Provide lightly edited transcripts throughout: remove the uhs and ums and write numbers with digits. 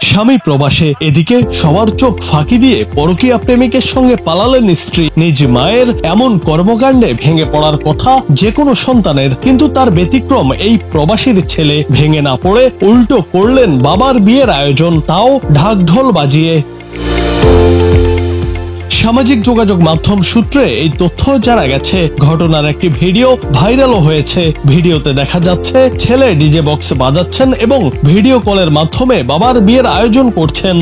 স্বামী প্রবাসে, এদিকে সবার চোখ ফাঁকি দিয়ে পরকীয়া প্রেমিকের সঙ্গে পালালেন স্ত্রী। নিজ মায়ের এমন কর্মকাণ্ডে ভেঙে পড়ার কথা যে কোনো সন্তানের, কিন্তু তার ব্যতিক্রম এই প্রবাসীর ছেলে। ভেঙে না পড়ে উল্টো করলেন বাবার বিয়ের আয়োজন, তাও ঢাকঢোল বাজিয়ে। সামাজিক যোগাযোগ মাধ্যম সূত্রে এই তথ্য জানা গেছে। ঘটনার একটি ভিডিও ভাইরালও হয়েছে। ভিডিওতে দেখা যাচ্ছে ছেলে ডিজে বক্স বাজাচ্ছেন এবং ভিডিও কলের মাধ্যমে বাবার বিয়ের আয়োজন করছেন।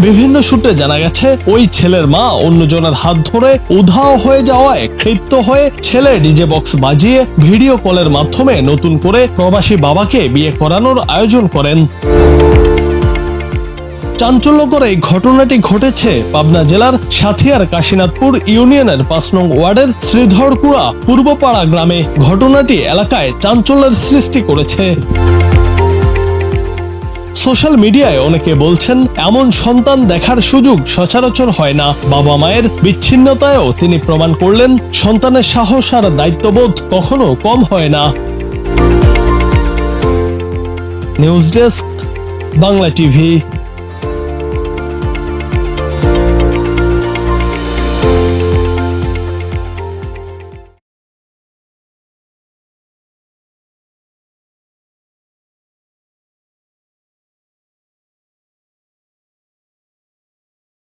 বিভিন্ন সূত্রে জানা গেছে ওই ছেলের মা অন্যজনের হাত ধরে উধাও হয়ে যাওয়ায় ক্ষিপ্ত হয়ে ছেলে ডিজে বক্স বাজিয়ে ভিডিও কলের মাধ্যমে নতুন করে প্রবাসী বাবাকে বিয়ে করানোর আয়োজন করেন। চাঞ্চল্যকর এই ঘটনাটি ঘটেছে পাবনা জেলার সাথিয়ার কাশীনাথপুর ইউনিয়নের ৫ নং ওয়ার্ডের শ্রীধরপুরা পূর্বপাড়া গ্রামে। ঘটনাটি এলাকায় চাঞ্চল্যের সৃষ্টি করেছে। সোশ্যাল মিডিয়ায় অনেকে বলছেন এমন সন্তান দেখার সুযোগ সচরাচর হয় না। বাবা মায়ের বিচ্ছিন্নতায়ও তিনি প্রমাণ করলেন সন্তানের সাহস আর দায়িত্ববোধ কখনো কম হয় না। News desk, Bangla TV.